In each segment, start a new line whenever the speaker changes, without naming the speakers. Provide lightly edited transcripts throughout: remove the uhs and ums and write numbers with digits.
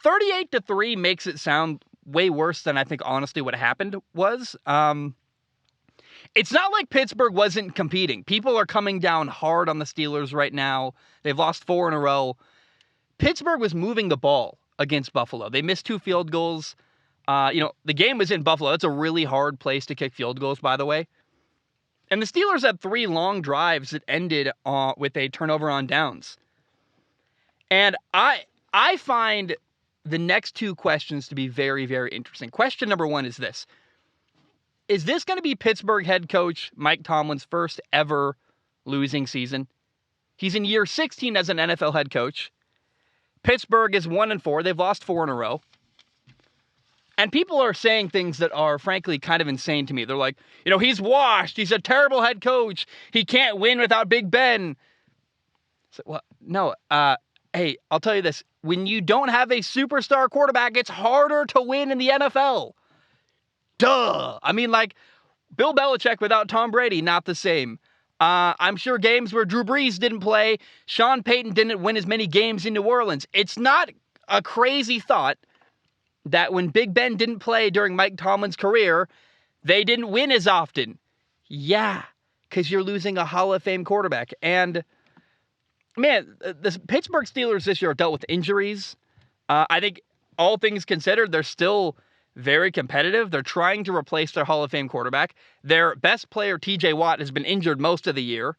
38-3 makes it sound way worse than I think honestly what happened was. It's not like Pittsburgh wasn't competing. People are coming down hard on the Steelers right now. They've lost 4 in a row. Pittsburgh was moving the ball against Buffalo. They missed 2 field goals. The game was in Buffalo. It's a really hard place to kick field goals, by the way. And the Steelers had 3 long drives that ended with a turnover on downs. And I find the next 2 questions to be very, very interesting. Question number 1 is this. Is this going to be Pittsburgh head coach Mike Tomlin's first ever losing season? He's in year 16 as an NFL head coach. Pittsburgh is 1-4. They've lost 4 in a row. And people are saying things that are, frankly, kind of insane to me. They're like, he's washed. He's a terrible head coach. He can't win without Big Ben. So, well, no. Hey, I'll tell you this. When you don't have a superstar quarterback, it's harder to win in the NFL. Duh. I mean, like, Bill Belichick without Tom Brady, not the same. I'm sure games where Drew Brees didn't play, Sean Payton didn't win as many games in New Orleans. It's not a crazy thought that when Big Ben didn't play during Mike Tomlin's career, they didn't win as often. Yeah, because you're losing a Hall of Fame quarterback. And, man, the Pittsburgh Steelers this year dealt with injuries. I think all things considered, they're still very competitive. They're trying to replace their Hall of Fame quarterback. Their best player, TJ Watt, has been injured most of the year.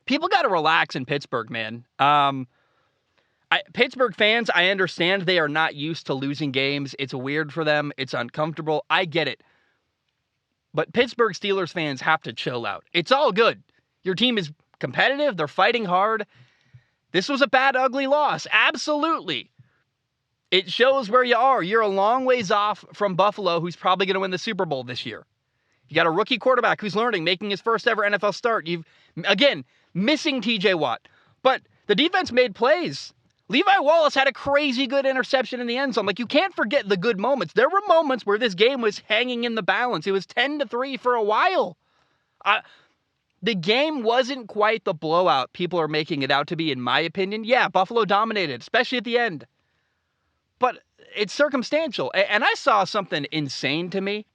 People got to relax in Pittsburgh, man. Pittsburgh fans, I understand they are not used to losing games. It's weird for them. It's uncomfortable. I get it. But Pittsburgh Steelers fans have to chill out. It's all good. Your team is competitive. They're fighting hard. This was a bad, ugly loss. Absolutely. It shows where you are. You're a long ways off from Buffalo, who's probably going to win the Super Bowl this year. You got a rookie quarterback who's learning, making his first ever NFL start. Again, missing TJ Watt. But the defense made plays. Levi Wallace had a crazy good interception in the end zone. Like, you can't forget the good moments. There were moments where this game was hanging in the balance. It was 10-3 for a while. The game wasn't quite the blowout people are making it out to be, in my opinion. Yeah, Buffalo dominated, especially at the end. But it's circumstantial. And I saw something insane to me.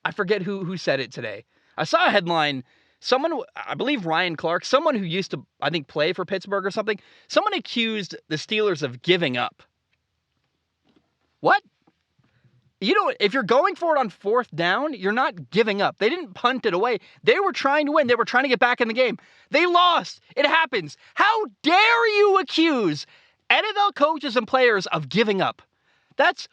I forget who said it today. I saw a headline. Someone, I believe Ryan Clark, someone who used to, I think, play for Pittsburgh or something, someone accused the Steelers of giving up. What? If you're going for it on 4th down, you're not giving up. They didn't punt it away. They were trying to win. They were trying to get back in the game. They lost. It happens. How dare you accuse NFL coaches and players of giving up? That's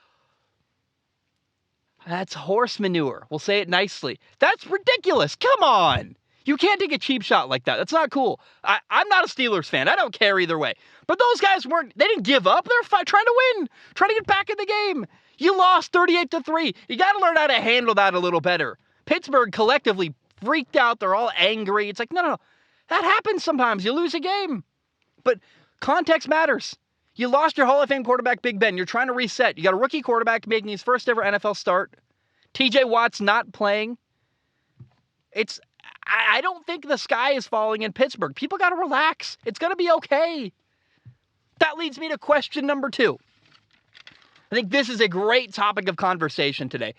horse manure. We'll say it nicely. That's ridiculous. Come on. You can't take a cheap shot like that. That's not cool. I'm not a Steelers fan. I don't care either way. But those guys they didn't give up. They're trying to win, trying to get back in the game. You lost 38-3. You got to learn how to handle that a little better. Pittsburgh collectively freaked out. They're all angry. It's like, no. That happens sometimes. You lose a game. But context matters. You lost your Hall of Fame quarterback, Big Ben. You're trying to reset. You got a rookie quarterback making his first ever NFL start. TJ Watt's not playing. I don't think the sky is falling in Pittsburgh. People got to relax. It's going to be okay. That leads me to question number 2. I think this is a great topic of conversation today.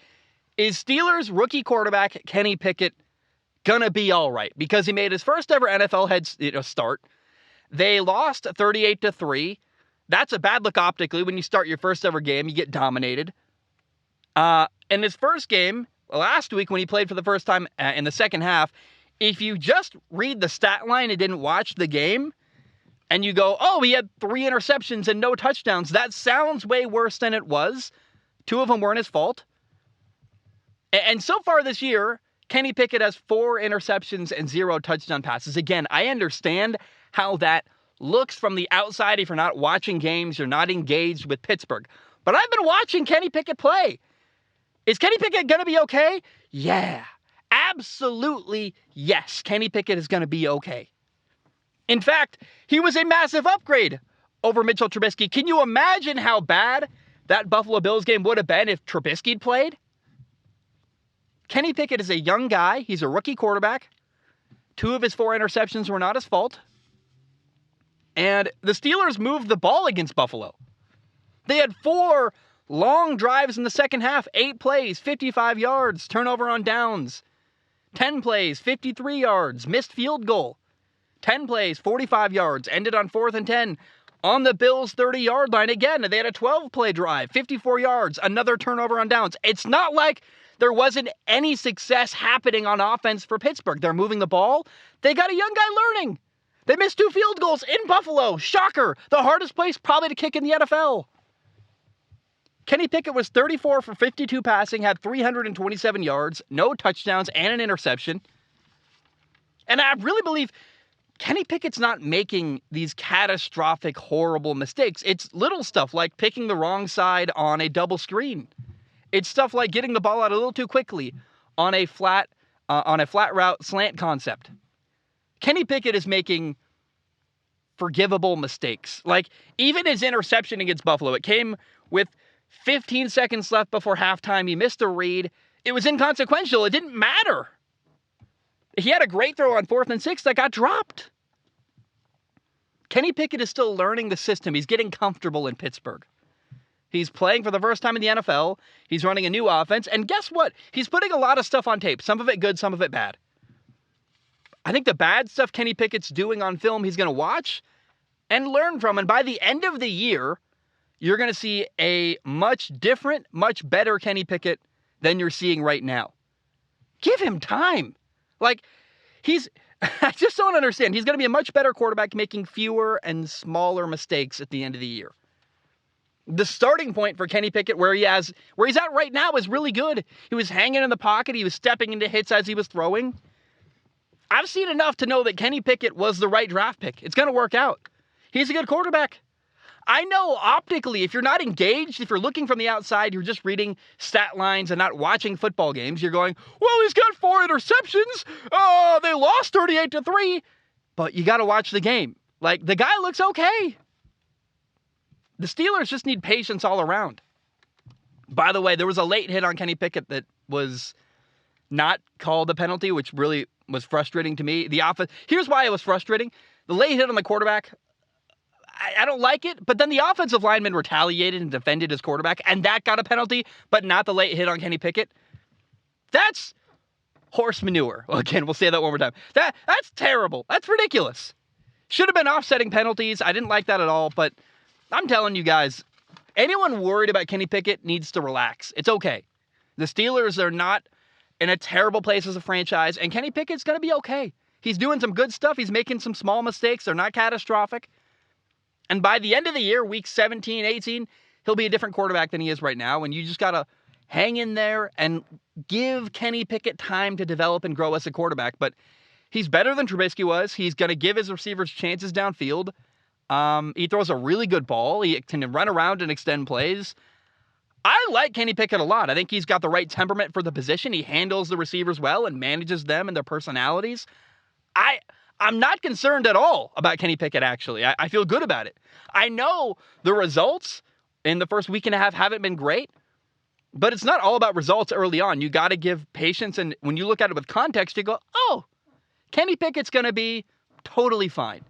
Is Steelers rookie quarterback Kenny Pickett going to be all right? Because he made his first ever NFL head start. They lost 38-3. That's a bad look optically. When you start your first ever game, you get dominated. In his first game, last week when he played for the first time in the second half, if you just read the stat line and didn't watch the game, and you go, oh, he had 3 interceptions and no touchdowns, that sounds way worse than it was. 2 of them weren't his fault. And so far this year, Kenny Pickett has 4 interceptions and 0 touchdown passes. Again, I understand how that looks from the outside. If you're not watching games, you're not engaged with Pittsburgh. But I've been watching Kenny Pickett play. Is Kenny Pickett going to be okay? Yeah, absolutely yes. Kenny Pickett is going to be okay. In fact, he was a massive upgrade over Mitchell Trubisky. Can you imagine how bad that Buffalo Bills game would have been if Trubisky played? Kenny Pickett is a young guy. He's a rookie quarterback. 2 of his 4 interceptions were not his fault. And the Steelers moved the ball against Buffalo. They had 4 long drives in the second half, 8 plays, 55 yards, turnover on downs. 10 plays, 53 yards, missed field goal. 10 plays, 45 yards, ended on 4th and 10 on the Bills' 30-yard line. Again, they had a 12-play drive, 54 yards, another turnover on downs. It's not like there wasn't any success happening on offense for Pittsburgh. They're moving the ball. They got a young guy learning. They missed 2 field goals in Buffalo. Shocker. The hardest place probably to kick in the NFL. Kenny Pickett was 34 for 52 passing, had 327 yards, no touchdowns, and an interception. And I really believe Kenny Pickett's not making these catastrophic, horrible mistakes. It's little stuff like picking the wrong side on a double screen. It's stuff like getting the ball out a little too quickly on a flat route slant concept. Kenny Pickett is making forgivable mistakes. Like, even his interception against Buffalo, it came with 15 seconds left before halftime. He missed a read. It was inconsequential. It didn't matter. He had a great throw on 4th and 6 that got dropped. Kenny Pickett is still learning the system. He's getting comfortable in Pittsburgh. He's playing for the first time in the NFL. He's running a new offense. And guess what? He's putting a lot of stuff on tape. Some of it good, some of it bad. I think the bad stuff Kenny Pickett's doing on film, he's going to watch and learn from. And by the end of the year, you're going to see a much different, much better Kenny Pickett than you're seeing right now. Give him time. Like, I just don't understand. He's going to be a much better quarterback, making fewer and smaller mistakes at the end of the year. The starting point for Kenny Pickett, where he's at right now, is really good. He was hanging in the pocket. He was stepping into hits as he was throwing. I've seen enough to know that Kenny Pickett was the right draft pick. It's going to work out. He's a good quarterback. I know optically, if you're not engaged, if you're looking from the outside, you're just reading stat lines and not watching football games, you're going, well, he's got 4 interceptions. Oh, they lost 38-3. But you got to watch the game. Like, the guy looks okay. The Steelers just need patience all around. By the way, there was a late hit on Kenny Pickett that was not called a penalty, which really was frustrating to me. Here's why it was frustrating. The late hit on the quarterback, I don't like it, but then the offensive lineman retaliated and defended his quarterback, and that got a penalty, but not the late hit on Kenny Pickett. That's horse manure. Again, we'll say that one more time. That's terrible. That's ridiculous. Should have been offsetting penalties. I didn't like that at all, but I'm telling you guys, anyone worried about Kenny Pickett needs to relax. It's okay. The Steelers are not in a terrible place as a franchise, and Kenny Pickett's going to be okay. He's doing some good stuff. He's making some small mistakes. They're not catastrophic. And by the end of the year, week 17, 18, he'll be a different quarterback than he is right now, and you just got to hang in there and give Kenny Pickett time to develop and grow as a quarterback. But he's better than Trubisky was. He's going to give his receivers chances downfield. He throws a really good ball. He can run around and extend plays. I like Kenny Pickett a lot. I think he's got the right temperament for the position. He handles the receivers well and manages them and their personalities. I'm not concerned at all about Kenny Pickett, actually. I feel good about it. I know the results in the first week and a half haven't been great, but it's not all about results early on. You got to give patience, and when you look at it with context, you go, oh, Kenny Pickett's going to be totally fine.